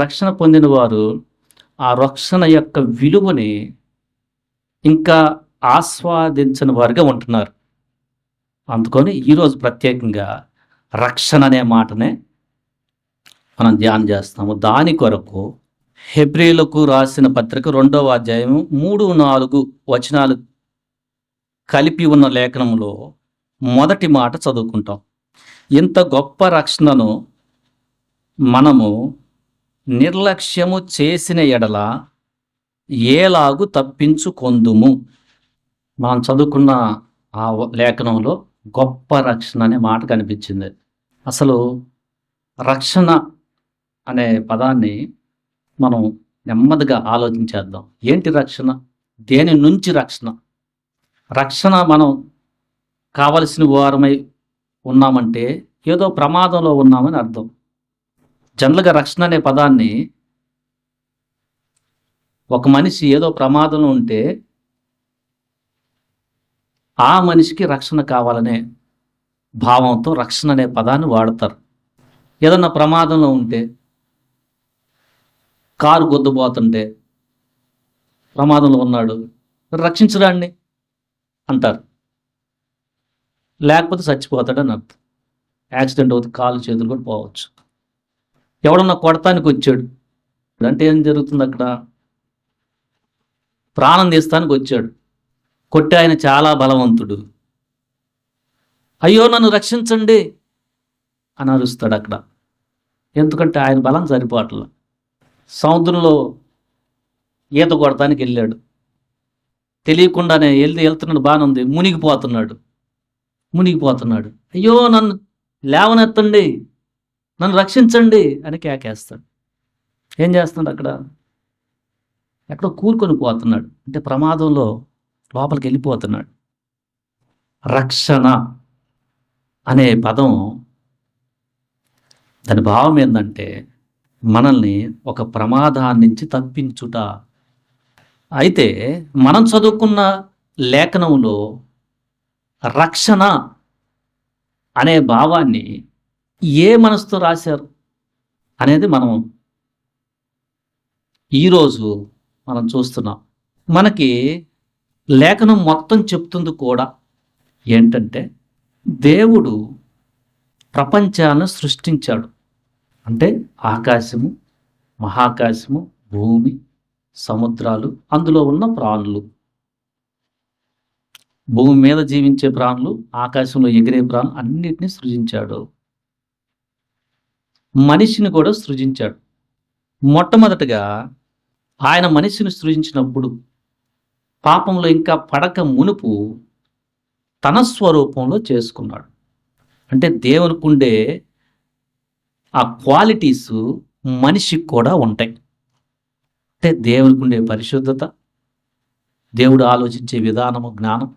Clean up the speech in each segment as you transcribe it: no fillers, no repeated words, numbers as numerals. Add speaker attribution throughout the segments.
Speaker 1: రక్షణ పొందిన వారు ఆ రక్షణ యొక్క విలువని ఇంకా ఆస్వాదించని వారుగా ఉంటున్నారు. అందుకని ఈరోజు ప్రత్యేకంగా రక్షణ అనే మాటనే మనం ధ్యానం చేస్తాము. దాని కొరకు హెబ్రీయులకు రాసిన పత్రిక 2వ అధ్యాయం 3, 4 వచనాలు కలిపి ఉన్న లేఖనంలో మొదటి మాట చదువుకుంటాం. ఇంత గొప్ప రక్షణను మనము నిర్లక్ష్యము చేసిన ఎడల ఏలాగు తప్పించుకొందుము. మనం చదువుకున్న ఆ లేఖనంలో గొప్ప రక్షణ అనే మాట కనిపించింది. అసలు రక్షణ అనే పదాన్ని మనం నెమ్మదిగా ఆలోచించేద్దాం. ఏంటి రక్షణ? దేని నుంచి రక్షణ? రక్షణ మనం కావలసిన వారమై ఉన్నామంటే ఏదో ప్రమాదంలో ఉన్నామని అర్థం. జనరల్గా రక్షణ అనే పదాన్ని ఒక మనిషి ఏదో ప్రమాదంలో ఉంటే ఆ మనిషికి రక్షణ కావాలనే భావంతో రక్షణ అనే పదాన్ని వాడతారు. ఏదన్నా ప్రమాదంలో ఉంటే, కారు గుద్దబోతుంటే ప్రమాదంలో ఉన్నాడు, రక్షించడాన్ని అంటారు. లేకపోతే చచ్చిపోతాడని అర్థం. యాక్సిడెంట్ అవుతుంది, కాళ్ళు చేతులు కూడా పోవచ్చు. ఎవడన్నా కొడతానికి వచ్చాడు అంటే ఏం జరుగుతుంది? అక్కడ ప్రాణం తీస్తానికి వచ్చాడు. కొట్టే ఆయన చాలా బలవంతుడు. అయ్యో నన్ను రక్షించండి అని అరుస్తాడు అక్కడ. ఎందుకంటే ఆయన బలం సరిపోవట్ల. సముద్రంలో ఈత కొడటానికి వెళ్ళాడు. తెలియకుండానే వెళ్తున్నాడు, బాగానే ఉంది, మునిగిపోతున్నాడు. అయ్యో నన్ను లేవనెత్తండి, నన్ను రక్షించండి అని కేకేస్తాడు. ఏం చేస్తున్నాడు అక్కడ? ఎక్కడో కూరుకొని పోతున్నాడు. అంటే ప్రమాదంలో లోపలికి వెళ్ళిపోతున్నాడు. రక్షణ అనే పదం దాని భావం ఏంటంటే మనల్ని ఒక ప్రమాదాన్ని నుంచి తప్పించుట. అయితే మనం చదువుకున్న లేఖనంలో రక్షణ అనే భావాన్ని ఏ మనసుతో రాశారు అనేది మనం ఈరోజు మనం చూస్తున్నాం. మనకి లేఖనం మొత్తం చెప్తుంది కూడా ఏంటంటే దేవుడు ప్రపంచాన్ని సృష్టించాడు. అంటే ఆకాశము, మహాకాశము, భూమి, సముద్రాలు, అందులో ఉన్న ప్రాణులు, భూమి మీద జీవించే ప్రాణులు, ఆకాశంలో ఎగిరే ప్రాణులు అన్నిటినీ సృజించాడు. మనిషిని కూడా సృజించాడు. మొట్టమొదటగా ఆయన మనిషిని సృజించినప్పుడు పాపంలో ఇంకా పడక మునుపు తన స్వరూపంలో చేసుకున్నాడు. అంటే దేవునికి ఉండే ఆ క్వాలిటీస్ మనిషికి కూడా ఉంటాయి. అంటే దేవునికి ఉండే పరిశుద్ధత, దేవుడు ఆలోచించే విధానము, జ్ఞానం,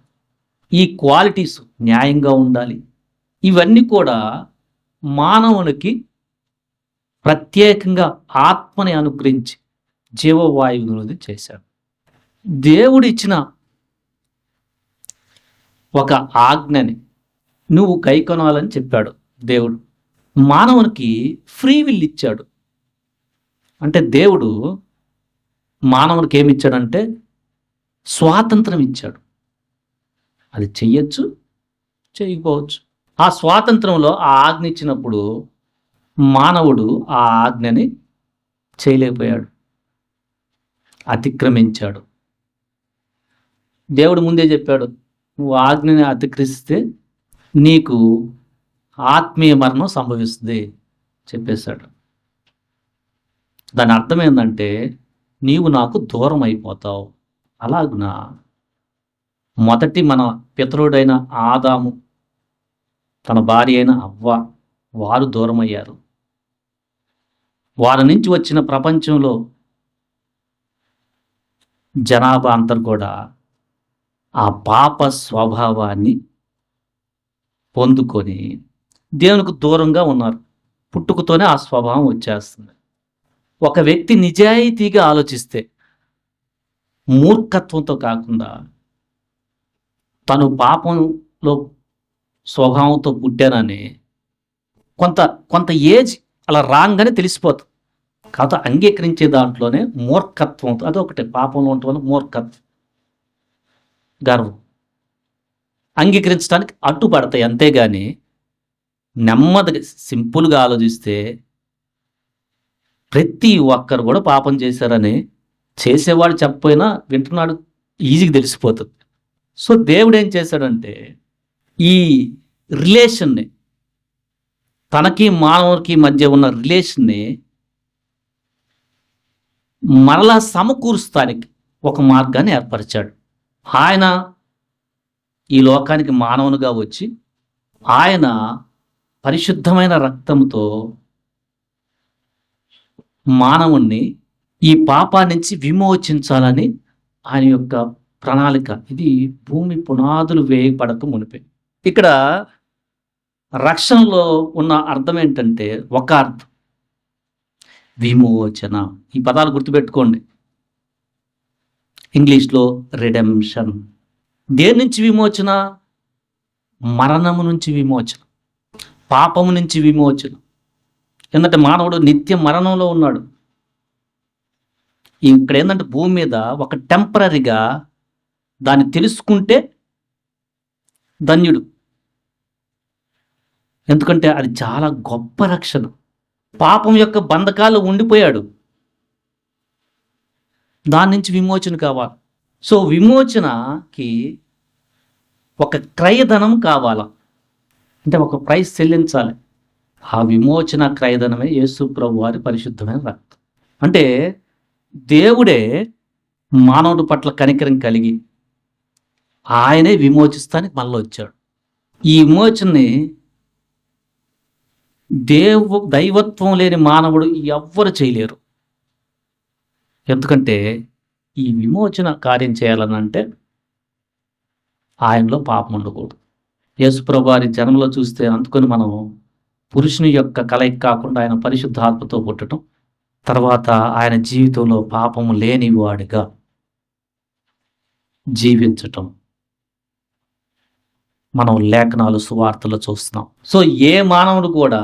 Speaker 1: ఈ క్వాలిటీస్ న్యాయంగా ఉండాలి. ఇవన్నీ కూడా మానవునికి ప్రత్యేకంగా ఆత్మని అనుగ్రహించి జీవవాయువుని చేశాడు. దేవుడిచ్చిన ఒక ఆజ్ఞని నువ్వు కైకొనాలని చెప్పాడు దేవుడు. మానవునికి ఫ్రీ విల్ ఇచ్చాడు. అంటే దేవుడు మానవునికి ఏమి ఇచ్చాడంటే స్వాతంత్రం ఇచ్చాడు. అది చెయ్యొచ్చు, చేయకపోవచ్చు. ఆ స్వాతంత్రంలో ఆ ఆజ్ఞ ఇచ్చినప్పుడు మానవుడు ఆ ఆజ్ఞని చేయలేకపోయాడు, అతిక్రమించాడు. దేవుడు ముందే చెప్పాడు, నువ్వు ఆజ్ఞని అతిక్రమిస్తే నీకు ఆత్మీయ మరణం సంభవిస్తుంది చెప్పేశాడు. దాని అర్థం ఏంటంటే నీవు నాకు దూరం అయిపోతావు. అలాగున మొదటి మన పితరుడైన ఆదాము, తన భార్య అయిన అవ్వ, వారు దూరం అయ్యారు. వారి నుంచి వచ్చిన ప్రపంచంలో జనాభా అంతా కూడా ఆ పాప స్వభావాన్ని పొందుకొని దేవునికి దూరంగా ఉన్నారు. పుట్టుకతోనే ఆ స్వభావం వచ్చేస్తుంది. ఒక వ్యక్తి నిజాయితీగా ఆలోచిస్తే, మూర్ఖత్వంతో కాకుండా, తను పాపంలో స్వభావంతో పుట్టానని కొంత ఏజ్ అలా రాగానే తెలిసిపోతుంది. కాకపోతే అంగీకరించే దాంట్లోనే మూర్ఖత్వం, అదొకటి పాపంలో ఉండటం వల్ల మూర్ఖత్వం, గర్వం అంగీకరించడానికి అడ్డుపడతాయి. అంతేగాని నెమ్మదిగా సింపుల్గా ఆలోచిస్తే ప్రతి ఒక్కరు కూడా పాపం చేశారని చేసేవాడు చెప్పపోయినా వింటున్నాడు ఈజీగా తెలిసిపోతుంది. సో దేవుడు ఏం చేశాడంటే ఈ రిలేషన్ని, తనకి మానవునికి మధ్య ఉన్న రిలేషన్ని మరలా సమకూరుస్తానికి ఒక మార్గాన్ని ఏర్పరిచాడు. ఆయన ఈ లోకానికి మానవునిగా వచ్చి ఆయన పరిశుద్ధమైన రక్తంతో మానవుణ్ణి ఈ పాపా నుంచి విమోచించాలని ఆయన యొక్క ప్రణాళిక. ఇది భూమి పునాదులు వేయబడక మునిపే. ఇక్కడ రక్షణలో ఉన్న అర్థం ఏంటంటే ఒక అర్థం విమోచన. ఈ పదాలు గుర్తుపెట్టుకోండి. ఇంగ్లీష్లో రిడెంప్షన్. దేని నుంచి విమోచన? మరణము నుంచి విమోచన, పాపము నుంచి విమోచన. ఎందుకంటే మానవుడు నిత్య మరణంలో ఉన్నాడు. ఇక్కడ ఏంటంటే భూమి మీద ఒక టెంపరీగా దాన్ని తెలుసుకుంటే ధన్యుడు. ఎందుకంటే అది చాలా గొప్ప రక్షణ. పాపం యొక్క బంధకాలు ఉండిపోయాడు, దాని నుంచి విమోచన కావాలి. సో విమోచనకి ఒక క్రయధనం కావాలా, అంటే ఒక ప్రైస్ చెల్లించాలి. ఆ విమోచన క్రయధనమే యేసు ప్రభు వారి పరిశుద్ధమైన రక్తం. అంటే దేవుడే మానవుడి పట్ల కనికరం కలిగి ఆయనే విమోచిస్తానికి మళ్ళీ వచ్చాడు. ఈ విమోచనని దైవత్వం లేని మానవుడు ఎవ్వరు చేయలేరు. ఎందుకంటే ఈ విమోచన కార్యం చేయాలనంటే ఆయనలో పాపం ఉండకూడదు. యేసుప్రభు వారి జన్మలో చూస్తే అందుకొని మనం పురుషుని యొక్క కలయిక కాకుండా ఆయన పరిశుద్ధాత్మతో పుట్టడం, తర్వాత ఆయన జీవితంలో పాపము లేని వాడిగా జీవించటం మనం లేఖనాలు సువార్తలు చూస్తున్నాం. సో ఏ మానవుడు కూడా,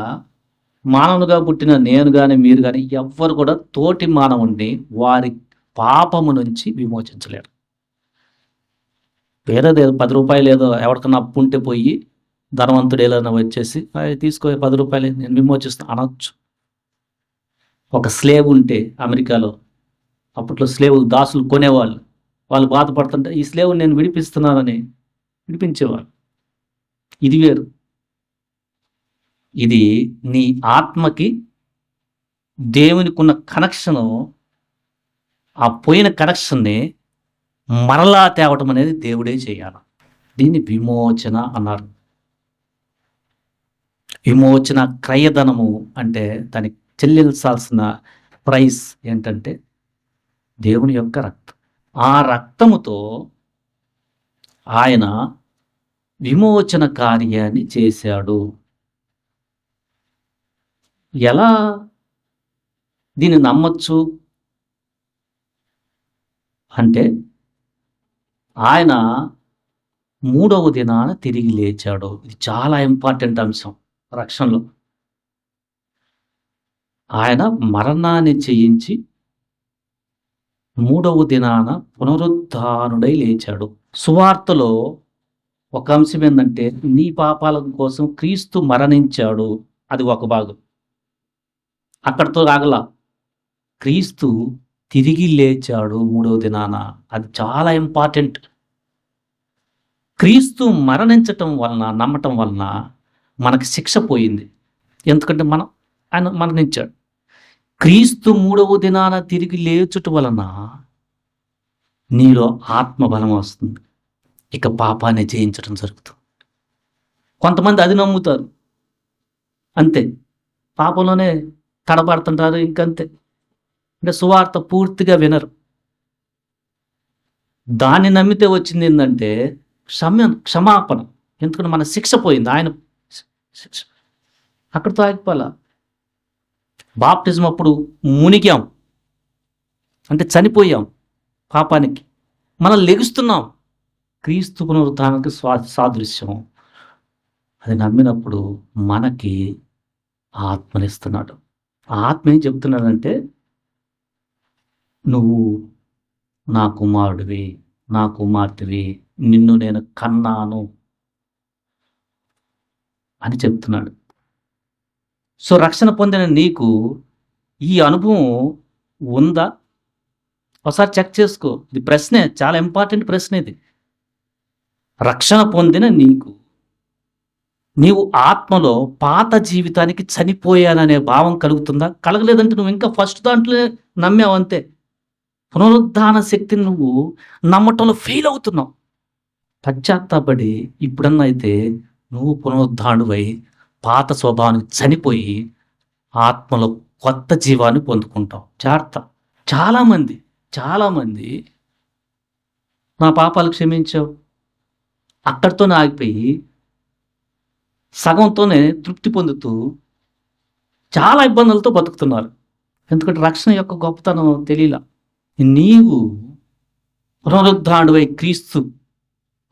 Speaker 1: మానవునిగా పుట్టిన నేను కానీ మీరు కానీ ఎవ్వరు కూడా తోటి మానవుడిని వారి పాపము నుంచి విమోచించలేరు. వేరేది 10 రూపాయలు ఏదో ఎవరికన్నా అప్పు ఉంటే పోయి ధనవంతుడు ఏదైనా వచ్చేసి తీసుకో 10 రూపాయలు నేను విమోచిస్తాను అనొచ్చు. ఒక స్లేవ్ ఉంటే అమెరికాలో, అప్పట్లో స్లేవ్ దాసులు కొనేవాళ్ళు, వాళ్ళు బాధపడుతుంటే ఈ స్లేవ్ నేను విడిపిస్తున్నానని విడిపించేవాళ్ళు. ఇది వేరు. ఇది నీ ఆత్మకి దేవునికి ఉన్న కనెక్షను, ఆ పోయిన కనెక్షన్ని మరలా తేవటం అనేది దేవుడే చేయాలి. దీన్ని విమోచన అన్నారు. విమోచన క్రయధనము అంటే దానికి చెల్లించాల్సిన ప్రైస్ ఏంటంటే దేవుని యొక్క రక్తం. ఆ రక్తముతో ఆయన విమోచన కార్యాన్ని చేశాడు. ఎలా దీన్ని నమ్మచ్చు అంటే ఆయన 3వ దినాన తిరిగి లేచాడు. ఇది చాలా ఇంపార్టెంట్ అంశం రక్షణలో. ఆయన మరణాన్ని జయించి 3వ దినాన పునరుద్ధానుడై లేచాడు. సువార్తలో ఒక అంశం ఏంటంటే నీ పాపాల కోసం క్రీస్తు మరణించాడు. అది ఒక భాగం. అక్కడితో ఆగల. క్రీస్తు తిరిగి లేచాడు 3వ దినాన. అది చాలా ఇంపార్టెంట్. క్రీస్తు మరణించటం వలన, నమ్మటం వలన మనకి శిక్ష పోయింది. ఎందుకంటే ఆయన మరణించాడు. క్రీస్తు 3వ దినాన తిరిగి లేచుట వలన నీలో ఆత్మబలం వస్తుంది. ఇక పాపాన్ని జయించడం జరుగుతుంది. కొంతమంది అది నమ్ముతారు, అంతే, పాపంలోనే తడబడుతుంటారు, ఇంకంతే. అంటే సువార్త పూర్తిగా వినరు. దాన్ని నమ్మితే వచ్చింది ఏంటంటే క్షమాపణ. ఎందుకంటే మన శిక్ష పోయింది, ఆయన శిక్ష అక్కడితో ఆగిపోలా. బాప్టిజం అప్పుడు మునిగాం అంటే చనిపోయాం పాపానికి, మనం లెగుస్తున్నాం. క్రీస్తు పునరుద్ధానానికి సాదృశ్యం. అది నమ్మినప్పుడు మనకి ఆత్మనిస్తున్నాడు. ఆత్మ ఏం చెప్తున్నాడంటే నువ్వు నా కుమారుడివి, నా కుమార్తెవి, నిన్ను నేను కన్నాను అని చెప్తున్నాడు. సో రక్షణ పొందిన నీకు ఈ అనుభవం ఉందా? ఒకసారి చెక్ చేసుకో. ఇది ప్రశ్నే, చాలా ఇంపార్టెంట్ ప్రశ్న ఇది. రక్షణ పొందిన నీవు ఆత్మలో పాత జీవితానికి చనిపోయాననే భావం కలుగుతుందా? కలగలేదంటే నువ్వు ఇంకా ఫస్ట్ దాంట్లో నమ్మావు అంతే. పునరుద్ధాన శక్తిని నువ్వు నమ్మటంలో ఫెయిల్ అవుతున్నావు. పశ్చాత్తాపడి ఇప్పుడన్నా అయితే నువ్వు పునరుద్ధానుడై పాత స్వభావానికి చనిపోయి ఆత్మలో కొత్త జీవాన్ని పొందుకుంటావు. జాగ్రత్త. చాలామంది నా పాపాలు క్షమించావు అక్కడితోనే ఆగిపోయి సగంతోనే తృప్తి పొందుతూ చాలా ఇబ్బందులతో బతుకుతున్నారు. ఎందుకంటే రక్షణ యొక్క గొప్పతనం తెలియలా. నీవు పునరుద్ధానుడై క్రీస్తు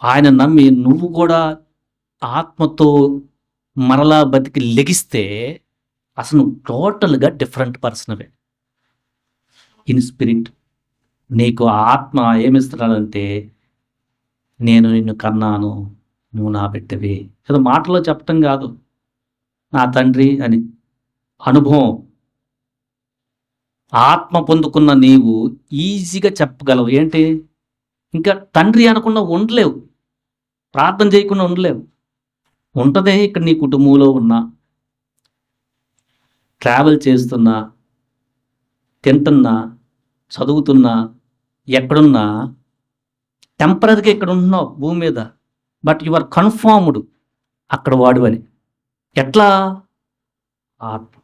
Speaker 1: ఆయన నమ్మి నువ్వు కూడా ఆత్మతో మరలా బతికి లెగిస్తే అసలు నువ్వు టోటల్గా డిఫరెంట్ పర్సనవే. ఇన్ స్పిరిట్ నీకు ఆత్మ ఏమిస్తున్నాడంటే, నేను నిన్ను కన్నాను, నువ్వు నా బిడ్డవి. ఏదో మాటలో చెప్పటం కాదు, నా తండ్రి అని అనుభవం. ఆత్మ పొందుకున్న నీవు ఈజీగా చెప్పగలవు. ఏంటి, ఇంకా తండ్రి అనకుండా ఉండలేవు, ప్రార్థన చేయకుండా ఉండలేవు. ఉంటదే ఇక్కడ నీ కుటుంబంలో ఉన్నా, ట్రావెల్ చేస్తున్నా, తింటున్నా, చదువుతున్నా, ఎక్కడున్నా టెంపరీగా ఇక్కడ ఉంటున్నావు భూమి మీద, బట్ యు ఆర్ కన్ఫర్మ్డ్ అక్కడ వాడు అని. ఎట్లా? ఆత్మ.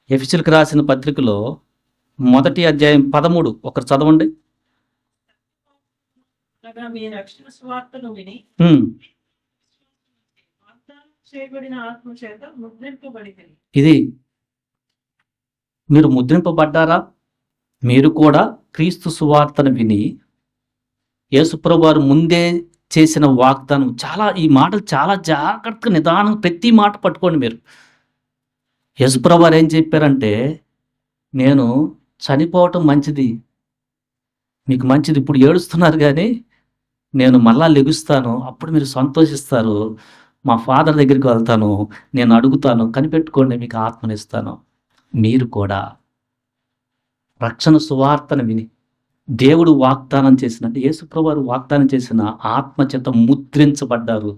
Speaker 1: ఎఫెసీయులకు రాసిన పత్రికలో 1వ అధ్యాయం 13 ఒకరు చదవండి.
Speaker 2: మీ రక్షణ సువార్తను విని చేయబడిన ఆత్మ చేత ముద్రింపబడితిరి.
Speaker 1: ఇది మీరు ముద్రింపబడ్డారా? మీరు కూడా క్రీస్తు సువార్తను విని యేసుప్రభు వారు ముందే చేసిన వాగ్దానం. ఈ మాటలు చాలా జాగ్రత్తగా నిదానం ప్రతి మాట పట్టుకోండి మీరు. యేసుప్రభు వారు ఏం చెప్పారంటే, నేను చనిపోవటం మంచిది, మీకు మంచిది, ఇప్పుడు ఏడుస్తున్నారు కానీ నేను మళ్ళా లెగుస్తాను, అప్పుడు మీరు సంతోషిస్తారు, మా ఫాదర్ దగ్గరికి వెళ్తాను, నేను అడుగుతాను, కనిపెట్టుకోండి, మీకు ఆత్మనిస్తాను. మీరు కూడా రక్షణ సువార్తను విని దేవుడు వాగ్దానం చేసినట్టు, యేసుప్రభు వారు వాగ్దానం చేసిన ఆత్మ చేత ముద్రించబడ్డారు.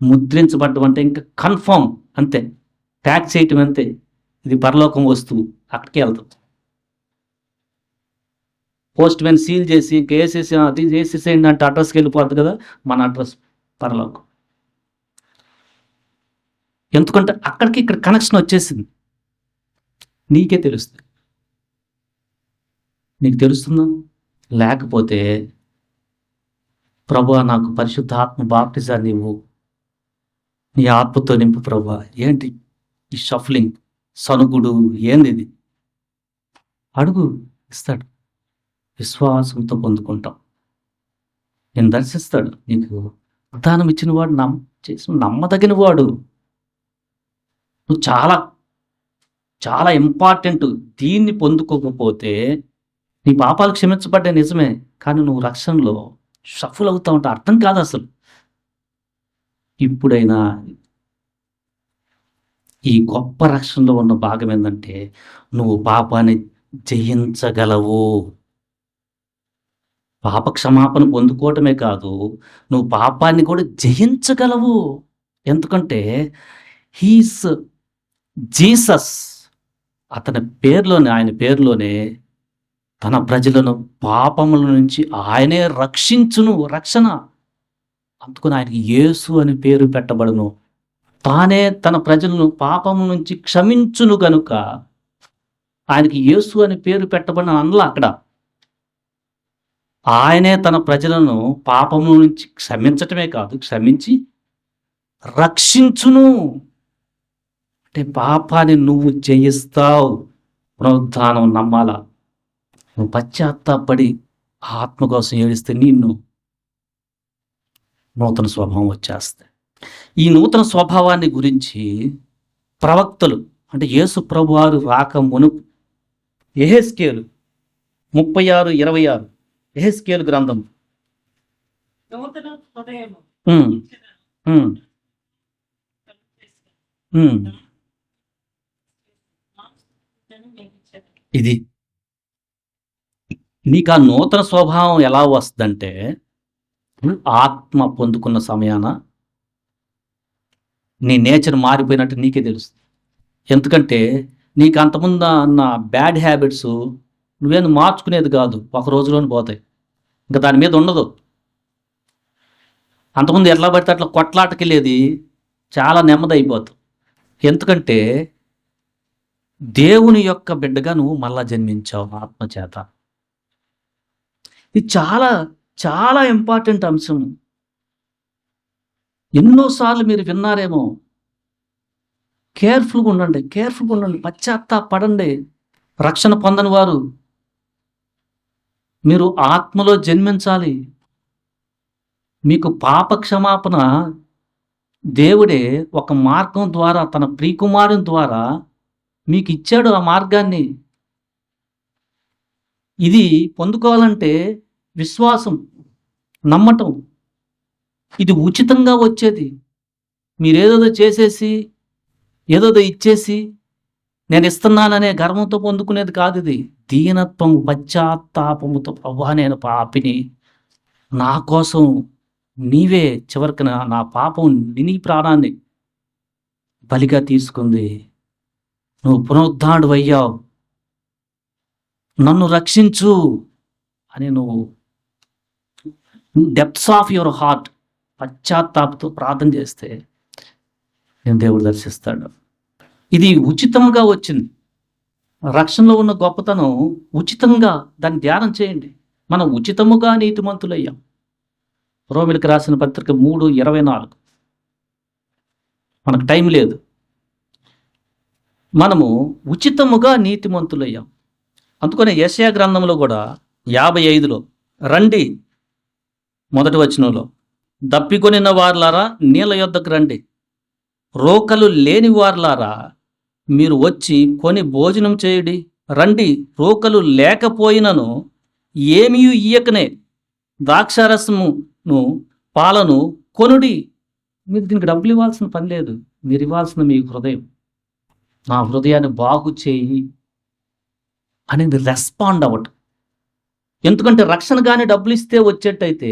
Speaker 1: ముద్రించబడ్డం అంటే ఇంకా కన్ఫర్మ్ అంతే, ట్యాగ్ చేయటం అంతే. ఇది పరలోకం వస్తువు, అక్కడికి వెళ్తుంది. పోస్ట్ మ్యాన్ సీల్ చేసి ఇంకా అది వేసేసేయండి అంటే అడ్రస్కి వెళ్ళిపోద్ది కదా, మన అడ్రస్ పరలోకం. ఎందుకంటే అక్కడికి ఇక్కడ కనెక్షన్ వచ్చేసింది. నీకే తెలుస్తుంది. నీకు తెలుస్తుందా? లేకపోతే ప్రభువా నాకు పరిశుద్ధాత్మ బాప్టిజాన్ని ఇవ్వు, నీ ఆత్మతో నింపు ప్రభువా. ఏంటి ఈ షఫ్లింగ్, సనుగుడు, ఏంది ఇది? అడుగు, ఇస్తాడు. విశ్వాసంతో పొందుకుంటాం. నేను దర్శిస్తాడు. నీకు వాగ్దానం ఇచ్చిన వాడు, చేసిన నమ్మదగిన వాడు. నువ్వు చాలా చాలా ఇంపార్టెంట్. దీన్ని పొందుకోకపోతే నీ పాపాలు క్షమించబడ్డే నిజమే, కానీ నువ్వు రక్షణలో షఫుల్ అవుతా ఉంటావు. అర్థం కాదు అసలు. ఇప్పుడైనా ఈ గొప్ప రక్షణలో ఉన్న భాగం ఏంటంటే, నువ్వు పాపాన్ని జయించగలవు. పాప క్షమాపణ పొందుకోవటమే కాదు, నువ్వు పాపాన్ని కూడా జయించగలవు. ఎందుకంటే హీస్ జీసస్, అతని పేరులోనే, ఆయన పేరులోనే తన ప్రజలను పాపముల నుంచి ఆయనే రక్షించును. రక్షణ. అందుకని ఆయనకి యేసు అని పేరు పెట్టబడును. తానే తన ప్రజలను పాపము నుంచి క్షమించును గనుక ఆయనకి యేసు అని పేరు పెట్టబడిన అనలా అక్కడ. ఆయనే తన ప్రజలను పాపము నుంచి క్షమించటమే కాదు, క్షమించి రక్షించును. అంటే పాపాన్ని నువ్వు జయిస్తావు. పునరుద్ధానం నమ్మాలా. నువ్వు పశ్చాత్తాపడి ఆత్మ కోసం ఏడిస్తే నిన్ను నూతన స్వభావం వచ్చేస్తాయి. ఈ నూతన స్వభావాన్ని గురించి ప్రవక్తలు అంటే యేసు ప్రభువారు రాక మునుపు యెహెజ్కేలు 36:26 యెహెజ్కేలు గ్రంథం.
Speaker 2: నూతన హృదయము
Speaker 1: ఉమ్, ఉమ్, ఉమ్. ఇది నీకు ఆ నూతన స్వభావం ఎలా వస్తుందంటే ఆత్మ పొందుకున్న సమయాన నీ నేచర్ మారిపోయినట్టు నీకే తెలుస్తుంది. ఎందుకంటే నీకు అంతకుముందు ఉన్న బ్యాడ్ హ్యాబిట్స్ నువ్వేం మార్చుకునేది కాదు, ఒక రోజులోనే పోతాయి, ఇంకా దాని మీద ఉండదు. అంతకుముందు ఎట్లా పడితే అట్లా కొట్లాటకెళ్ళేది చాలా నెమ్మది అయిపోతుంది. ఎందుకంటే దేవుని యొక్క బిడ్డగా నువ్వు మళ్ళా జన్మించావు ఆత్మ చేత. ఇది చాలా చాలా ఇంపార్టెంట్ అంశం. ఎన్నోసార్లు మీరు విన్నారేమో. కేర్ఫుల్గా ఉండండి, పశ్చాత్తాపడండి. రక్షణ పొందని వారు మీరు ఆత్మలో జన్మించాలి. మీకు పాప క్షమాపణ దేవుడే ఒక మార్గం ద్వారా తన ప్రియకుమారుని ద్వారా మీకు ఇచ్చాడు. ఆ మార్గాన్ని ఇది పొందుకోవాలంటే విశ్వాసం, నమ్మటం. ఇది ఉచితంగా వచ్చేది. మీరేదో చేసేసి ఏదోదో ఇచ్చేసి నేను ఇస్తున్నాననే గర్వంతో పొందుకునేది కాదు. ఇది దీనత్వం, పశ్చాత్తాపముతో, ప్రభువా నేను పాపిని, నా కోసం నీవే చివరికి నా పాపం నీ ప్రాణాన్ని బలిగా తీసుకుంది, నువ్వు పునరుద్ధానుడు అయ్యావు, నన్ను రక్షించు అని నువ్వు డెప్త్స్ ఆఫ్ యువర్ హార్ట్ పశ్చాత్తాపంతో ప్రార్థన చేస్తే నేను దేవుడు దర్శిస్తాడు. ఇది ఉచితంగా వచ్చింది. రక్షణలో ఉన్న గొప్పతనం ఉచితంగా. దాన్ని ధ్యానం చేయండి. మనం ఉచితముగా నీతిమంతులయ్యాం. రోమిలకు రాసిన పత్రిక 3:24. మనకు టైం లేదు. మనము ఉచితముగా నీతిమంతులయ్యాం. అందుకనే యెషయా గ్రంథంలో కూడా 55లో రండి, మొదటి వచనంలో, దప్పికొనిన వార్లారా నీళ్ళ యొద్దకు రండి, రోకలు లేని వార్లారా మీరు వచ్చి కొని భోజనం చేయుడి. రండి, రోకలు లేకపోయినను ఏమీ ఇయ్యకనే ద్రాక్షారసమును పాలను కొనుడి. మీరు దీనికి డబ్బులు ఇవ్వాల్సిన పని లేదు. మీరు ఇవ్వాల్సిన మీ హృదయం. నా హృదయాన్ని బాగు చేయి అనేది రెస్పాండ్ అవ్వటం. ఎందుకంటే రక్షణ కానీ డబ్బులు ఇస్తే వచ్చేటైతే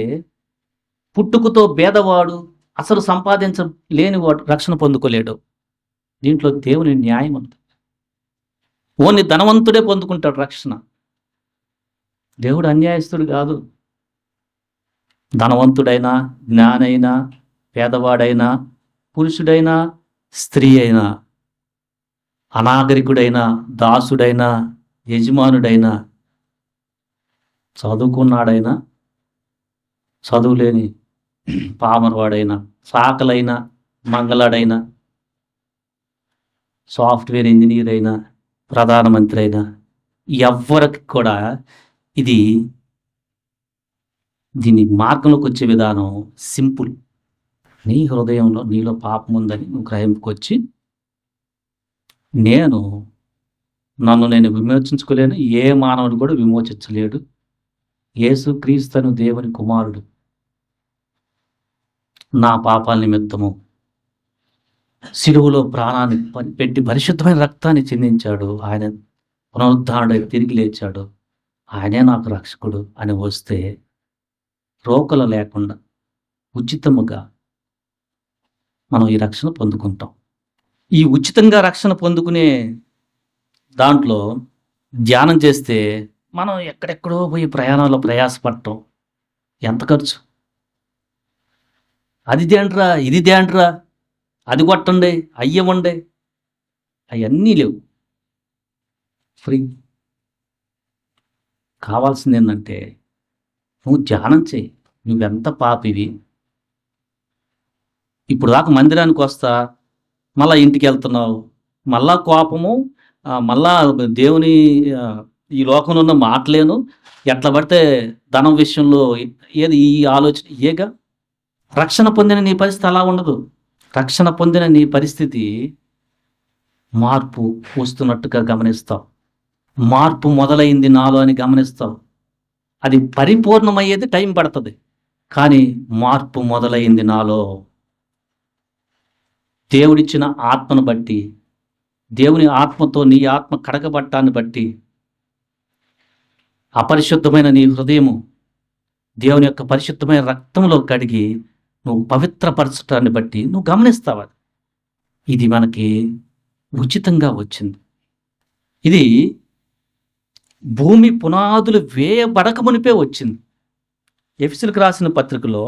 Speaker 1: పుట్టుకతో భేదవాడు, అసలు సంపాదించలేనివాడు రక్షణ పొందుకోలేడు. దీంట్లో దేవుని న్యాయం ఉంది. ఓన్లీ ధనవంతుడే పొందుకుంటాడు రక్షణ. దేవుడు అన్యాయస్తుడు కాదు. ధనవంతుడైనా, జ్ఞానైనా, పేదవాడైనా, పురుషుడైనా, స్త్రీ అయినా, అనాగరికుడైనా, దాసుడైనా, యజమానుడైనా, చదువుకున్నాడైనా, చదువులేని పామరవాడైనా, సాకలైనా, మంగళాడైనా, సాఫ్ట్వేర్ ఇంజనీర్ అయినా, ప్రధానమంత్రి అయినా, ఎవ్వరికి కూడా దీని మార్గంలోకి వచ్చే విధానం సింపుల్. నీ హృదయంలో నీలో పాపం ఉందని నువ్వు గ్రహింపుకొచ్చి, నన్ను నేను విమోచించుకోలేను, ఏ మానవుడు కూడా విమోచించలేడు, యేసు క్రీస్తు దేవుని కుమారుడు నా పాపాల నిమిత్తము శిలువలో ప్రాణాన్ని పెట్టి పరిశుద్ధమైన రక్తాన్ని చిందించాడు, ఆయన పునరుద్ధారుడై తిరిగి లేచాడు, ఆయనే నాకు రక్షకుడు అని వస్తే రోకలు లేకుండా ఉచితముగా మనం ఈ రక్షణ పొందుకుంటాం. ఈ ఉచితంగా రక్షణ పొందుకునే దాంట్లో ధ్యానం చేస్తే మనం ఎక్కడెక్కడో పోయి ప్రయాణాల్లో ప్రయాసపడటం ఎంత ఖర్చు. అది దేంట్రా, ఇది దేంట్రా, అది కొట్టండి, అయ్యవండి, అవన్నీ లేవు. ఫ్రీ. కావాల్సింది ఏంటంటే నువ్వు ధ్యానం చేయి. నువ్వెంత పాపివి. ఇప్పుడు దాకా మందిరానికి వస్తా, మళ్ళా ఇంటికి వెళ్తున్నావు, మళ్ళా కోపము, మళ్ళా దేవుని ఈ లోకంలో ఉన్న మాటలేను, ఎట్లా పడితే ధనం విషయంలో ఏది ఈ ఆలోచన ఏగా. రక్షణ పొందిన నీ పరిస్థితి అలా ఉండదు. రక్షణ పొందిన నీ పరిస్థితి మార్పు వస్తున్నట్టుగా గమనిస్తావు. మార్పు మొదలైంది నాలో అని గమనిస్తావు. అది పరిపూర్ణమయ్యేది టైం పడుతుంది, కానీ మార్పు మొదలైంది నాలో. దేవుడిచ్చిన ఆత్మను బట్టి, దేవుని ఆత్మతో నీ ఆత్మ కడగబట్టాన్ని బట్టి, అపరిశుద్ధమైన నీ హృదయము దేవుని యొక్క పరిశుద్ధమైన రక్తంలో కడిగి నువ్వు పవిత్రపరచటాన్ని బట్టి నువ్వు గమనిస్తావు. ఇది మనకి ఉచితంగా వచ్చింది. ఇది భూమి పునాదులు వేయబడక మునిపే వచ్చింది. ఎఫెసీయులకు రాసిన పత్రికలో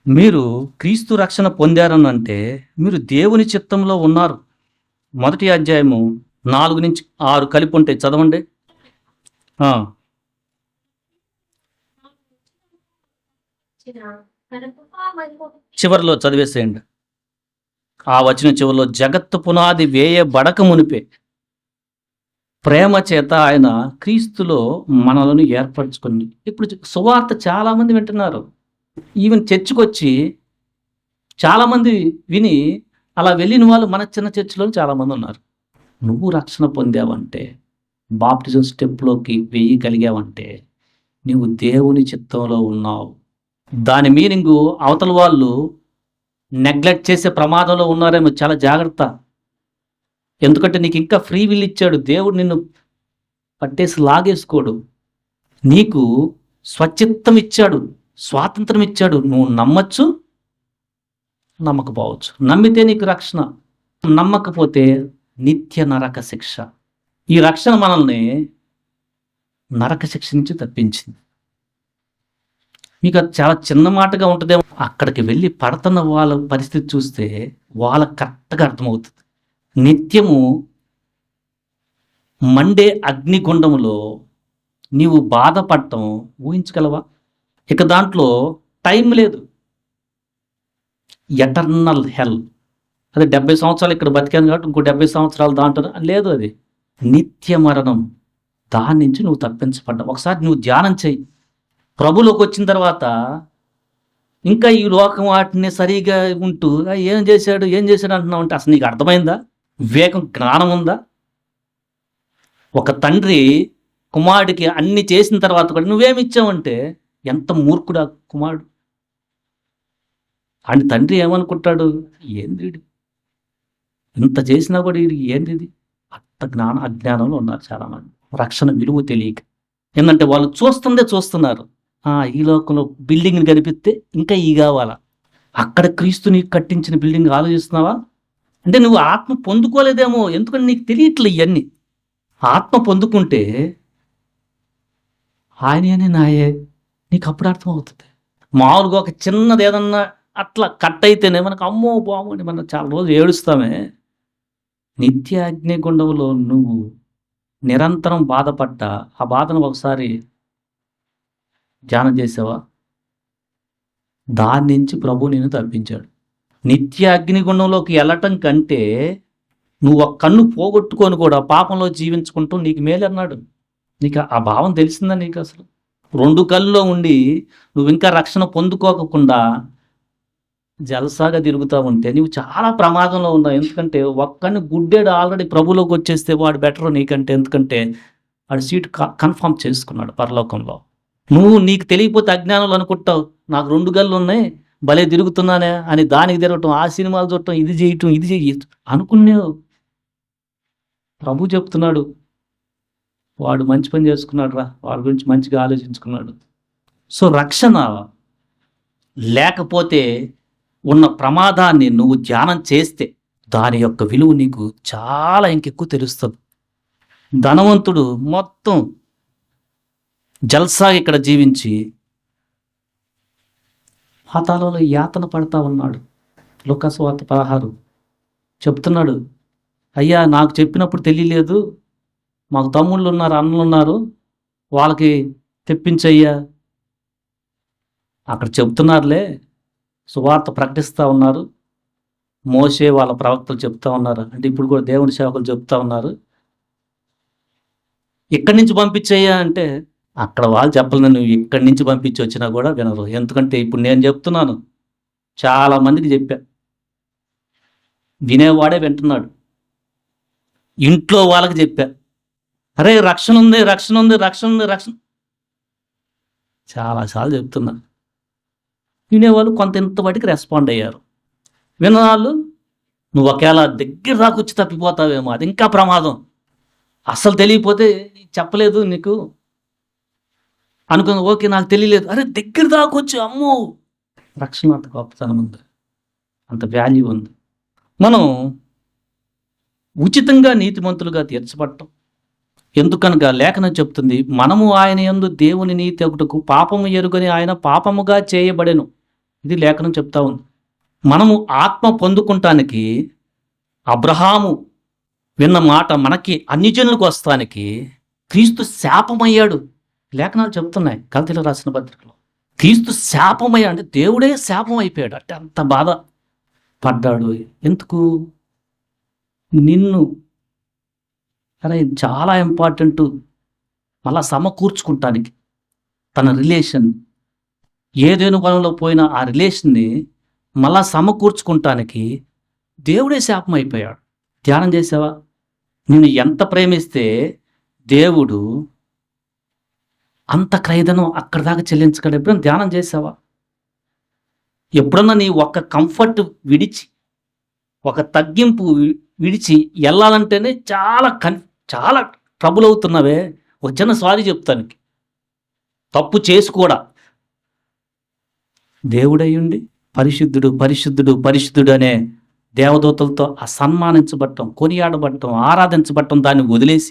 Speaker 1: మీరు క్రీస్తు రక్షణ పొందారని అంటే మీరు దేవుని చిత్తంలో ఉన్నారు. 1వ అధ్యాయము 4-6 కలిపి ఉంటే చదవండి. చివరిలో చదివేసేయండి. ఆ వచనం చివరిలో, జగత్తు పునాది వేయబడక మునిపే ప్రేమ చేత ఆయన క్రీస్తులో మనలను ఏర్పరచుకుని. ఇప్పుడు సువార్త చాలామంది వింటున్నారు. ఈవెన్ చర్చికొచ్చి చాలామంది విని అలా వెళ్ళిన వాళ్ళు మన చిన్న చర్చిలో చాలామంది ఉన్నారు. నువ్వు రక్షణ పొందావంటే, బాప్టిజం స్టెప్లోకి వేయగలిగావంటే నువ్వు దేవుని చిత్తంలో ఉన్నావు. దాని మీనింగు అవతల వాళ్ళు నెగ్లెక్ట్ చేసే ప్రమాదంలో ఉన్నారేమో. చాలా జాగ్రత్త. ఎందుకంటే నీకు ఇంకా ఫ్రీ విల్ ఇచ్చాడు దేవుడు. నిన్ను పట్టేసి లాగేసుకోడు. నీకు స్వచిత్తం ఇచ్చాడు, స్వాతంత్రం ఇచ్చాడు. నువ్వు నమ్మచ్చు, నమ్మకపోవచ్చు. నమ్మితే నీకు రక్షణ, నమ్మకపోతే నిత్య నరక శిక్ష. ఈ రక్షణ మనల్ని నరక శిక్ష నుంచి తప్పించింది. మీకు అది చాలా చిన్న మాటగా ఉంటుందేమో. అక్కడికి వెళ్ళి పడుతున్న వాళ్ళ పరిస్థితి చూస్తే వాళ్ళకి కరెక్ట్గా అర్థమవుతుంది. నిత్యము మండే అగ్నిగుండములో నీవు బాధపడటం ఊహించగలవా? ఇక దాంట్లో టైం లేదు. ఎటర్నల్ హెల్. అదే 70 సంవత్సరాలు ఇక్కడ బతికాను కాబట్టి ఇంకో 70 సంవత్సరాలు దాంట్లో లేదు. అది నిత్య మరణం. దాని నుంచి నువ్వు తప్పించబడ్డావు. ఒకసారి నువ్వు ధ్యానం చెయ్యి. ప్రభులోకి వచ్చిన తర్వాత ఇంకా ఈ లోకం వాటిని సరిగా ఉంటూ ఏం చేశాడు అంటున్నావు అంటే అసలు నీకు అర్థమైందా? వివేకం, జ్ఞానం ఉందా? ఒక తండ్రి కుమారుడికి అన్ని చేసిన తర్వాత కూడా నువ్వేమిచ్చావంటే ఎంత మూర్ఖుడా కుమారుడు. అని తండ్రి ఏమనుకుంటాడు? ఏంది ఇంత చేసినా కూడా వీడికి ఏంది? అంత అజ్ఞానంలో ఉన్నారు చాలామంది. రక్షణ విలువ తెలియక. ఏంటంటే వాళ్ళు చూస్తున్నారు. ఈ లోకంలో బిల్డింగ్ని కనిపిస్తే ఇంకా ఈ కావాలా? అక్కడ క్రీస్తు నీకు కట్టించిన బిల్డింగ్ ఆలోచిస్తున్నావా? అంటే నువ్వు ఆత్మ పొందుకోలేదేమో. ఎందుకంటే నీకు తెలియట్లే ఇవన్నీ. ఆత్మ పొందుకుంటే ఆయనే నాయే నీకు అప్పుడు అర్థమవుతుంది. మామూలుగా ఒక చిన్నది ఏదన్నా అట్లా కట్ అయితేనే మనకు అమ్మో బాగుండి మనం చాలా రోజులు ఏడుస్తామే. నిత్య అగ్నిగుండంలో నువ్వు నిరంతరం బాధపడ్డా ఆ బాధను ఒకసారి ధ్యానం చేసావా? దాని నుంచి ప్రభు నేను తప్పించాడు. నిత్య అగ్నిగుండంలోకి వెళ్ళటం కంటే నువ్వు ఒక కన్ను పోగొట్టుకొని కూడా పాపంలో జీవించుకుంటూ నీకు మేలు అన్నాడు. నీకు ఆ భావం తెలిసిందా? నీకు అసలు 2 కళ్ళలో ఉండి నువ్వు ఇంకా రక్షణ పొందుకోకుండా జలసాగా తిరుగుతూ ఉంటే నువ్వు చాలా ప్రమాదంలో ఉన్నావు. ఎందుకంటే ఒక్కడిని గుడ్డేడు ఆల్రెడీ ప్రభులోకి వచ్చేస్తే వాడు బెటర్ నీకంటే. ఎందుకంటే వాడు సీట్ కన్ఫర్మ్ చేసుకున్నాడు పరలోకంలో. నువ్వు నీకు తెలియకపోతే అజ్ఞానంలో అనుకుంటావు నాకు 2 కళ్ళు ఉన్నాయి భలే తిరుగుతున్నానే అని. దానికి తిరగటం, ఆ సినిమాలు చూడటం, ఇది చేయటం అనుకున్నావు. ప్రభు చెప్తున్నాడు వాడు మంచి పని చేసుకున్నాడు రా, వాడి గురించి మంచిగా ఆలోచించుకున్నాడు. సో రక్షణ లేకపోతే ఉన్న ప్రమాదాన్ని నువ్వు ధ్యానం చేస్తే దాని యొక్క విలువ నీకు చాలా ఇంకెక్కువ తెలుస్తుంది. ధనవంతుడు మొత్తం జల్సాగా ఇక్కడ జీవించి పాతాళంలో యాతన పడతా ఉన్నాడు. లూకాసు వార్త 16 చెప్తున్నాడు, అయ్యా నాకు చెప్పినప్పుడు తెలియలేదు, మాకు తమ్ముళ్ళు ఉన్నారు, అన్నలు ఉన్నారు, వాళ్ళకి తెప్పించయ్యా. అక్కడ చెప్తున్నారులే, సువార్త ప్రకటిస్తూ ఉన్నారు, మోషే వాళ్ళ ప్రవక్తలు చెప్తా ఉన్నారు, అంటే ఇప్పుడు కూడా దేవుని సేవకులు చెప్తా ఉన్నారు, ఇక్కడి నుంచి పంపించయ్యా అంటే అక్కడ వాళ్ళు చెప్పలేదు. నువ్వు ఇక్కడి నుంచి పంపించి వచ్చినా కూడా వినరు. ఎందుకంటే ఇప్పుడు నేను చెప్తున్నాను, చాలామందికి చెప్పా, వినేవాడే వింటున్నాడు. ఇంట్లో వాళ్ళకి చెప్పా, అరే రక్షణ ఉంది, రక్షణ ఉంది, రక్షణ ఉంది, రక్షణ చాలాసార్లు చెప్తున్నా. వినేవాళ్ళు కొంత ఇంతవాటికి రెస్పాండ్ అయ్యారు. వినవాళ్ళు నువ్వు ఒకవేళ దగ్గర దాకా వచ్చి తప్పిపోతావేమో, అది ఇంకా ప్రమాదం, అస్సలు తెలియకపోతే చెప్పలేదు నీకు అనుకుని, ఓకే నాకు తెలియలేదు, అరే దగ్గర దాకా వచ్చి అమ్మో, రక్షణ అంత గొప్పతనం ఉంది, అంత వాల్యూ ఉంది. మనం ఉచితంగా నీతిమంతులుగా తీర్చబడటం ఎందుకనగా లేఖనం చెప్తుంది, మనము ఆయన యందు దేవుని నీతి ఒకటకు పాపము ఎరుగని ఆయన పాపముగా చేయబడెను. ఇది లేఖనం చెప్తా ఉంది. మనము ఆత్మ పొందుకుంటానికి అబ్రహాము విన్న మాట మనకి అన్యజనులకు వస్తానికి క్రీస్తు శాపమయ్యాడు. లేఖనాలు చెప్తున్నాయి గలతీయులకు రాసిన పత్రికలో. క్రీస్తు శాపమయ్యాడు అంటే దేవుడే శాపం అయిపోయాడు, అంటే అంత బాధ పడ్డాడు. ఎందుకు? నిన్ను అరే చాలా ఇంపార్టెంట్ మళ్ళా సమకూర్చుకుంటానికి తన రిలేషన్, ఏదేను వనంలో పోయిన ఆ రిలేషన్ని మళ్ళా సమకూర్చుకుంటానికి దేవుడే శాపం అయిపోయాడు. ధ్యానం చేసావా? నిన్ను ఎంత ప్రేమిస్తే దేవుడు అంత క్రయదనం అక్కడి దాకా చెల్లించగలడు. ఎప్పుడైనా ధ్యానం చేసావా? ఎప్పుడన్నా నీ ఒక కంఫర్ట్ విడిచి, ఒక తగ్గింపు విడిచి వెళ్ళాలంటేనే చాలా ట్రబుల్ అవుతున్నావే. ఒక చిన్న సారీ చెప్తానికి, తప్పు చేసి కూడా దేవుడయ్యుండి పరిశుద్ధుడు పరిశుద్ధుడు పరిశుద్ధుడు అనే దేవదూతలతో ఆ సన్మానించబడటం, కొనియాడబడటం, ఆరాధించబడటం, దాన్ని వదిలేసి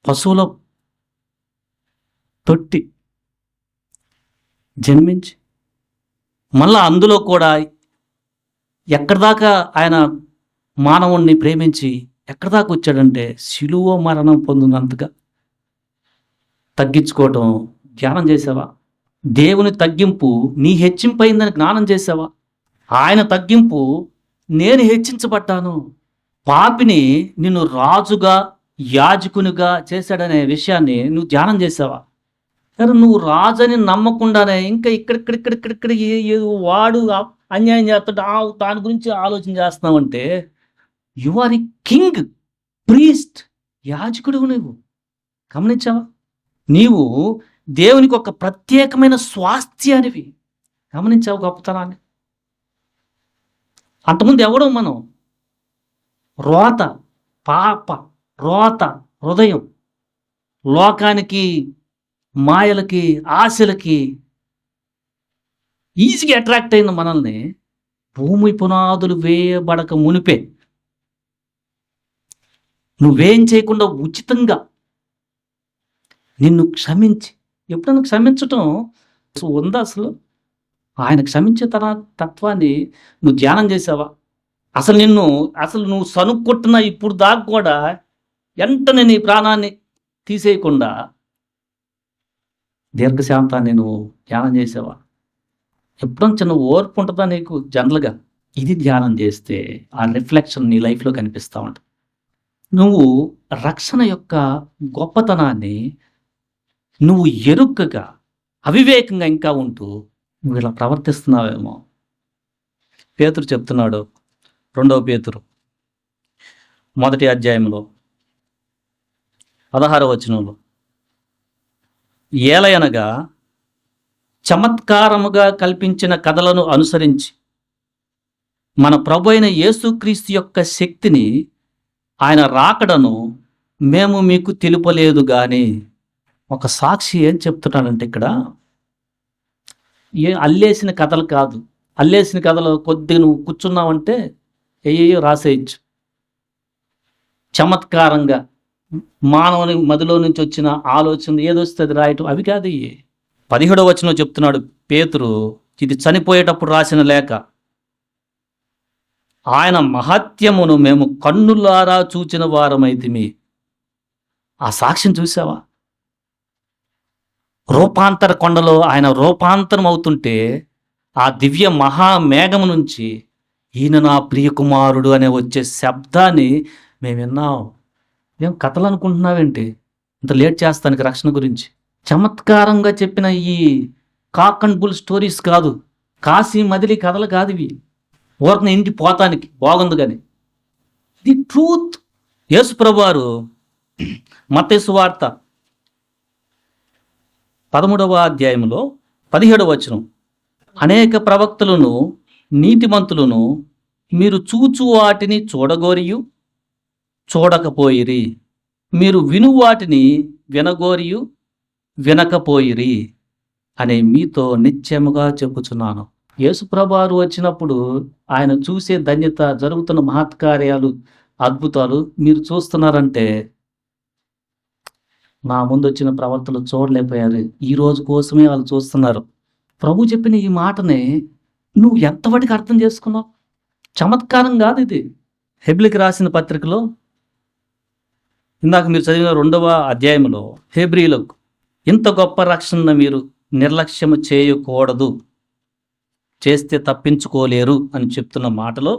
Speaker 1: పశువుల తొట్టి జన్మించి మళ్ళా అందులో కూడా ఎక్కడి దాకా ఆయన మానవుణ్ణి ప్రేమించి ఎక్కడి దాకా వచ్చాడంటే శిలువ మరణం పొందినంతగా తగ్గించుకోవటం. ధ్యానం చేసావా? దేవుని తగ్గింపు నీ హెచ్చింపైందని జ్ఞానం చేసావా? ఆయన తగ్గింపు నేను హెచ్చించబడ్డాను. పాపిని నిన్ను రాజుగా యాజకునిగా చేశాడనే విషయాన్ని నువ్వు ధ్యానం చేసావా? సరే, నువ్వు రాజని నమ్మకుండానే ఇంకా ఇక్కడిక్కడిక్కడిక్కడిక్కడ వాడు అన్యాయం చేస్తాడు దాని గురించి ఆలోచన చేస్తున్నావంటే you are a king, priest, యాజకుడు. నువ్వు గమనించావా? నీవు దేవునికి ఒక ప్రత్యేకమైన స్వాస్థ్యానివి. గమనించావు గొప్పతనాన్ని? అంతకుముందు ఎవడో మనం రోత, పాప రోత హృదయం, లోకానికి, మాయలకి, ఆశలకి ఈజీగా అట్రాక్ట్ అయిన మనల్ని భూమి పునాదులు వేయబడక మునిపే నువ్వేం చేయకుండా ఉచితంగా నిన్ను క్షమించి, ఎప్పుడైనా క్షమించటం ఉందా అసలు? ఆయన క్షమించే తత్వాన్ని నువ్వు ధ్యానం చేసావా? అసలు నువ్వు సనుక్కొట్టిన ఇప్పుడు దాకా కూడా వెంటనే నీ ప్రాణాన్ని తీసేయకుండా దీర్ఘశాంతాన్ని నువ్వు ధ్యానం చేసావా? ఎప్పుడైనా చిన్న ఓర్పు ఉంటుందా నీకు? జనరల్గా ఇది ధ్యానం చేస్తే ఆ రిఫ్లెక్షన్ నీ లైఫ్లో కనిపిస్తూ ఉంటుంది. నువ్వు రక్షణ యొక్క గొప్పతనాన్ని నువ్వు ఎరుకగా, అవివేకంగా ఇంకా ఉంటూ నువ్వు ఇలా ప్రవర్తిస్తున్నావేమో. పేతురు చెప్తున్నాడు, 2వ పేతురు 1వ అధ్యాయంలో 16వ వచనంలో, ఏలయనగా చమత్కారముగా కల్పించిన కథలను అనుసరించి మన ప్రభు అయిన యేసుక్రీస్తు యొక్క శక్తిని, ఆయన రాకడను మేము మీకు తెలుపలేదు కానీ. ఒక సాక్షి ఏం చెప్తున్నాడంటే ఇక్కడ అల్లేసిన కథలు కాదు. అల్లేసిన కథలు కొద్దిగా నువ్వు కూర్చున్నావంటే ఏయో రాసేయచ్చు. చమత్కారంగా మానవుని మదిలో నుంచి వచ్చిన ఆలోచన ఏదొస్తుంది రాయటం, అవి కాదు. 17వ వచనంలో చెప్తున్నాడు పేతురు, ఇది చనిపోయేటప్పుడు రాసిన లేఖ. ఆయన మహత్యమును మేము కన్నులారా చూచిన వారమైతిమి. ఆ సాక్ష్యం చూసావా? రూపాంతర కొండలో ఆయన రూపాంతరం అవుతుంటే ఆ దివ్య మహామేఘము నుంచి ఈయన నా ప్రియకుమారుడు అనే వచ్చే శబ్దాన్ని మేము విన్నాం. మేము కథలు అనుకుంటున్నావేంటి? ఇంత లేట్ చేస్తానికి రక్షణ గురించి? చమత్కారంగా చెప్పిన ఈ కాక్ అండ్ బుల్ స్టోరీస్ కాదు, కాశీ మదిలి కథలు కాదు ఇవి. ఊరిని ఇంటి పోతానికి బాగుంది కానీ ది ట్రూత్. యేసు ప్రభువారు మత్తయి సువార్త 13వ అధ్యాయంలో 17వ వచనం, అనేక ప్రవక్తలను నీతిమంతులను మీరు చూచు వాటిని చూడగోరియు చూడకపోయిరి, మీరు విను వాటిని వినగోరియు వినకపోయిరి అనే మీతో నిశ్చయముగా చెప్పుచున్నాను. యేసుప్రభువారు వచ్చినప్పుడు ఆయన చూసే ధన్యత, జరుగుతున్న మహత్కార్యాలు, అద్భుతాలు మీరు చూస్తున్నారంటే నా ముందు వచ్చిన ప్రవర్తనలు చూడలేకపోయారు. ఈ రోజు కోసమే వాళ్ళు చూస్తున్నారు. ప్రభు చెప్పిన ఈ మాటని నువ్వు ఎంతవరకు అర్థం చేసుకున్నావు? చమత్కారం కాదు ఇది. హెబ్రీకి రాసిన పత్రికలో ఇందాక మీరు చదివిన 2వ అధ్యాయంలో హెబ్రీలకు ఇంత గొప్ప రక్షణ మీరు నిర్లక్ష్యము చేయకూడదు, చేస్తే తప్పించుకోలేరు అని చెప్తున్న మాటలో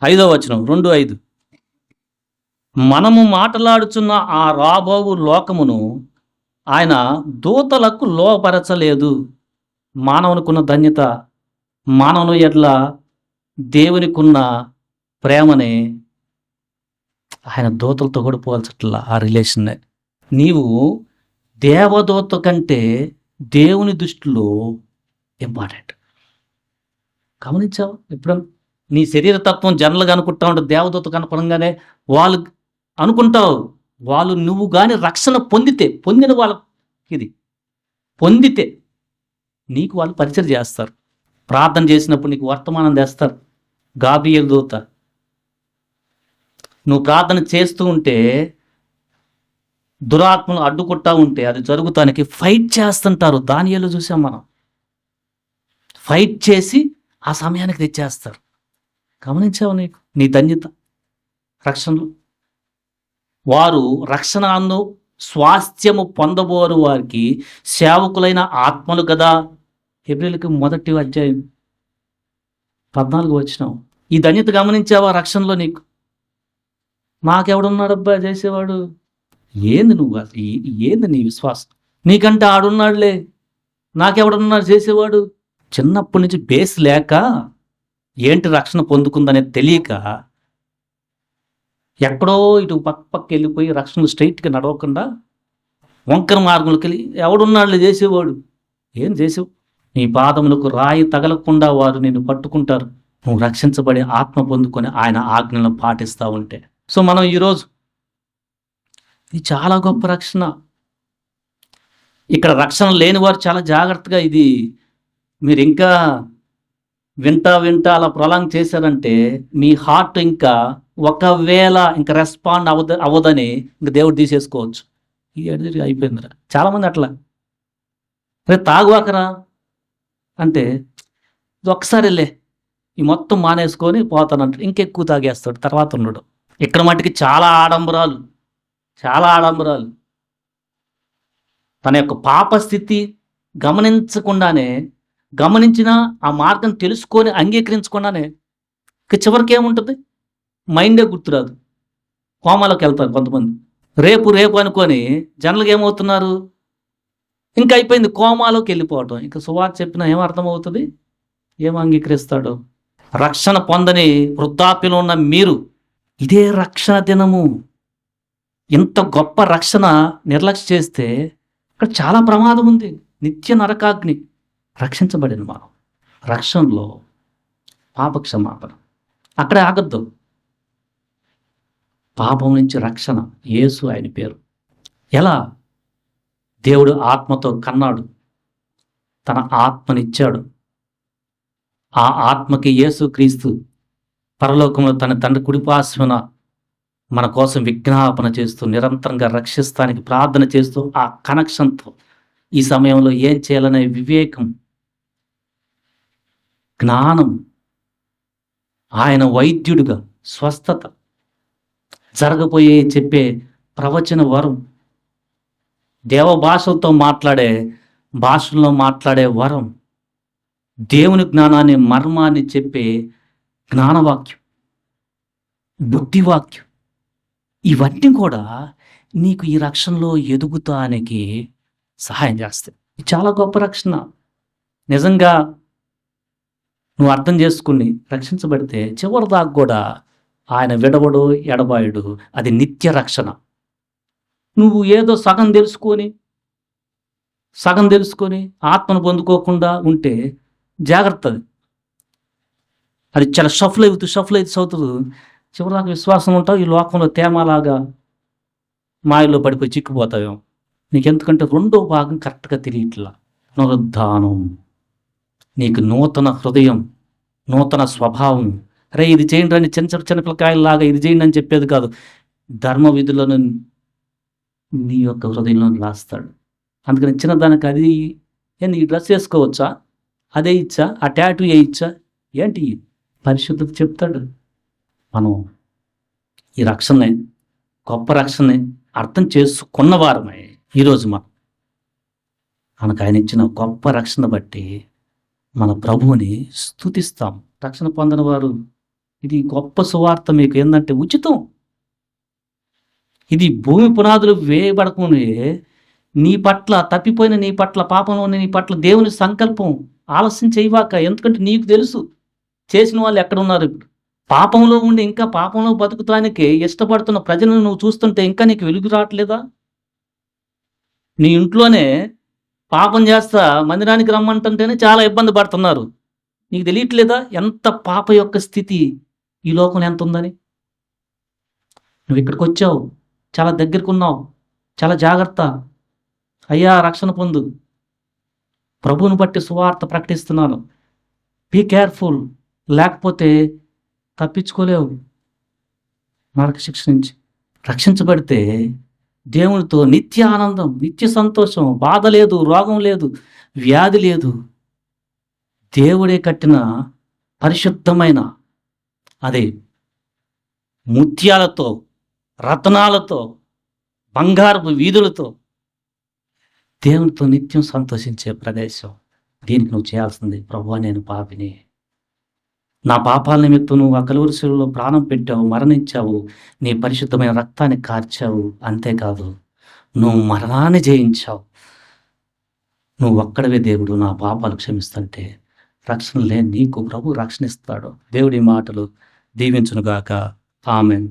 Speaker 1: 5వ వచనం 2:5, మనము మాట్లాడుచున్న ఆ రాబోవు లోకమును ఆయన దూతలకు లోపరచలేదు. మానవునికున్న ధన్యత, మానవుని ఎడ్ల దేవునికున్న ప్రేమని ఆయన దూతలతో కూడా పోల్చట్లా. ఆ రిలేషన్నే నీవు దేవదూత కంటే దేవుని దృష్టిలో ఇంపార్టెంట్. గమనించావా? ఇప్పుడు నీ శరీర తత్వం జనరల్గా అనుకుంటా ఉంటుంది, దేవదూత కనపడంగానే వాళ్ళు అనుకుంటావు. వాళ్ళు నువ్వు కానీ రక్షణ పొందిన వాళ్ళకి ఇది పొందితే నీకు వాళ్ళు పరిచయం చేస్తారు. ప్రార్థన చేసినప్పుడు నీకు వర్తమానం తెస్తారు. గాబ్రియల్ దూత, నువ్వు ప్రార్థన చేస్తూ ఉంటే దురాత్మలు అడ్డుకుంటా ఉంటే అది జరుగుతానికి ఫైట్ చేస్తుంటారు. దానియేలు చూసాం మనం. ఫైట్ చేసి ఆ సమయానికి తెచ్చేస్తారు. గమనించావు? నీకు నీ ధన్యత రక్షణలో. వారు రక్షణ అన్ను స్వాస్థ్యము పొందబోరు వారికి సేవకులైన ఆత్మలు కదా. హెబ్రీయులకు 1వ అధ్యాయం 14వ వచనం. ఈ ధన్యత గమనించావా రక్షణలో? నీకు నాకెవడున్నాడబ్బా చేసేవాడు? ఏంది నువ్వు? ఏంది నీ విశ్వాసం? నీకంటే ఆడున్నాడులే, నాకెవడున్నాడు చేసేవాడు? చిన్నప్పటి నుంచి బేస్ లేక ఏంటి రక్షణ పొందుకుందనేది తెలియక ఎక్కడో ఇటు పక్క వెళ్ళిపోయి రక్షణ స్ట్రైట్గా నడవకుండా వంకర మార్గంలోకి వెళ్ళి ఎవడున్నాడులే చేసేవాడు. ఏం చేసావు? నీ పాదములకు రాయి తగలకుండా వారు నిన్ను పట్టుకుంటారు. నువ్వు రక్షించబడి ఆత్మ పొందుకొని ఆయన ఆజ్ఞలను పాటిస్తూ ఉంటే. సో మనం ఈరోజు ఇది చాలా గొప్ప రక్షణ. ఇక్కడ రక్షణ లేని వారు చాలా జాగ్రత్తగా ఇది మీరు ఇంకా వింటా అలా ప్రొలాంగ్ చేశారంటే మీ హార్ట్ ఇంకా ఒకవేళ ఇంకా రెస్పాండ్ అవ్వదని ఇంకా దేవుడు తీసేసుకోవచ్చు. ఇది అయిపోయిందిరా. చాలామంది అట్లా రే తాగువాకరా అంటే ఒకసారి వెళ్ళే ఈ మొత్తం మానేసుకొని పోతానంటాడు. ఇంకెక్కువ తాగేస్తాడు, తర్వాత ఉన్నాడు. ఇక్కడ మటుకి చాలా ఆడంబరాలు. తన యొక్క పాప స్థితి గమనించిన ఆ మార్గం తెలుసుకొని అంగీకరించకుండానే ఇక చివరికి ఏముంటుంది? మైండే గుర్తురాదు, కోమాలోకి వెళ్తారు కొంతమంది. రేపు అనుకొని జనరల్గా ఏమవుతున్నారు? ఇంకా అయిపోయింది, కోమాలోకి వెళ్ళిపోవటం. ఇంకా సువార్త చెప్పినా ఏమర్థమవుతుంది? ఏం అంగీకరిస్తాడు? రక్షణ పొందని వృద్ధాప్యంలో ఉన్న మీరు ఇదే రక్షణ దినము. ఇంత గొప్ప రక్షణ నిర్లక్ష్యం చేస్తే ఇక్కడ చాలా ప్రమాదం ఉంది. నిత్య నరకాగ్ని. రక్షించబడిన మనం రక్షణలో పాప క్షమాపణ అక్కడే ఆగద్దు. పాపం నుంచి రక్షణ. యేసు ఆయన పేరు. ఎలా? దేవుడు ఆత్మతో కన్నాడు, తన ఆత్మనిచ్చాడు. ఆ ఆత్మకి యేసు క్రీస్తు పరలోకంలో తన తండ్రి కుడిపార్శ్వన మన కోసం విజ్ఞాపన చేస్తూ నిరంతరంగా రక్షిస్తానికి ప్రార్థన చేస్తూ ఆ కనెక్షన్తో ఈ సమయంలో ఏం చేయాలనే వివేకం, జ్ఞానం, ఆయన వైద్యుడిగా స్వస్థత, జరగబోయే చెప్పే ప్రవచన వరం, దేవ భాషలతో భాషల్లో మాట్లాడే వరం, దేవుని జ్ఞానాన్ని మర్మాన్ని చెప్పే జ్ఞానవాక్యం, బుద్ధివాక్యం, ఇవన్నీ కూడా నీకు ఈ రక్షణలో ఎదుగుతానికి సహాయం చేస్తాయి. ఇది చాలా గొప్ప రక్షణ. నిజంగా నువ్వు అర్థం చేసుకుని రక్షించబడితే చివరి దాకా కూడా ఆయన విడవడు ఎడబాయుడు. అది నిత్య రక్షణ. నువ్వు ఏదో సగం తెలుసుకొని ఆత్మను పొందుకోకుండా ఉంటే జాగ్రత్త. అది చాలా షఫల్ అవుతూ అవుతుంది. చివరిదాకా విశ్వాసం ఉంటావు, ఈ లోకంలో తేమలాగా మాయలో పడిపోయి చిక్కిపోతావేమో. నీకెందుకంటే రెండో భాగం కరెక్ట్గా తెలియట్లా. పునరుద్ధానం, నీకు నూతన హృదయం, నూతన స్వభావం. రే ఇది చేయండి అని చిన్న పిల్లకాయలాగా ఇది చేయండి అని చెప్పేది కాదు. ధర్మ విధులను నీ యొక్క హృదయంలో రాస్తాడు. అందుకని చిన్నదానికి అది ఏంది, ఈ డ్రెస్ వేసుకోవచ్చా, అదే ఇచ్చా, ఆ ట్యాటూ వేయించా, ఏంటి పరిశుద్ధత చెప్తాడు. మనం ఈ రక్షణని, గొప్ప రక్షణని అర్థం చేసుకున్నవారమై ఈరోజు మనకు ఆయన ఇచ్చిన గొప్ప రక్షణ బట్టి మన ప్రభువుని స్తుతిస్తాం. రక్షణ పొందిన వారు, ఇది గొప్ప సువార్త మీకు ఏంటంటే ఉచితం. ఇది భూమి పునాదులు వేయబడకముందే నీ పట్ల, తప్పిపోయిన నీ పట్ల, పాపంలోని నీ పట్ల దేవుని సంకల్పం. ఆలస్యం చేయవాక, ఎందుకంటే నీకు తెలుసు చేసిన వాళ్ళు ఎక్కడ ఉన్నారు. ఇప్పుడు పాపంలో ఉండి ఇంకా పాపంలో బతుకుతానికి ఇష్టపడుతున్న ప్రజలను నువ్వు చూస్తుంటే ఇంకా నీకు వెలుగు రావట్లేదా? నీ ఇంట్లోనే పాపం చేస్తా మందిరానికి రమ్మంటుంటేనే చాలా ఇబ్బంది పడుతున్నారు. నీకు తెలియట్లేదా ఎంత పాప యొక్క స్థితి ఈ లోకంలో ఎంత ఉందని? నువ్వు ఇక్కడికి వచ్చావు, చాలా దగ్గరకు ఉన్నావు, చాలా జాగ్రత్త అయ్యా, రక్షణ పొందు, ప్రభువుని బట్టి సువార్త ప్రకటిస్తున్నాను, బీ కేర్ఫుల్, లేకపోతే తప్పించుకోలేవు నరక శిక్ష నుంచి. రక్షించబడితే దేవునితో నిత్య ఆనందం, నిత్య సంతోషం, బాధ లేదు, రోగం లేదు, వ్యాధి లేదు. దేవుడే కట్టిన పరిశుద్ధమైన, అదే ముత్యాలతో, రత్నాలతో, బంగారపు వీధులతో దేవునితో నిత్యం సంతోషించే ప్రదేశం. దీనికి నువ్వు చేయాల్సింది, ప్రభువా నేను పాపిని, నా పాపాల నిమిత్తం నువ్వు ఆ కలువరి శిలువలో ప్రాణం పెట్టావు, మరణించావు, నీ పరిశుద్ధమైన రక్తాన్ని కార్చావు. అంతేకాదు, నువ్వు మరణాన్ని జయించావు. నువ్వు ఒక్కడవే దేవుడు నా పాపాలు క్షమిస్తుంటే రక్షణ లేని నీకు ప్రభు రక్షణ ఇస్తాడు. దేవుడి మాటలు దీవించునుగాక. ఆమేన్.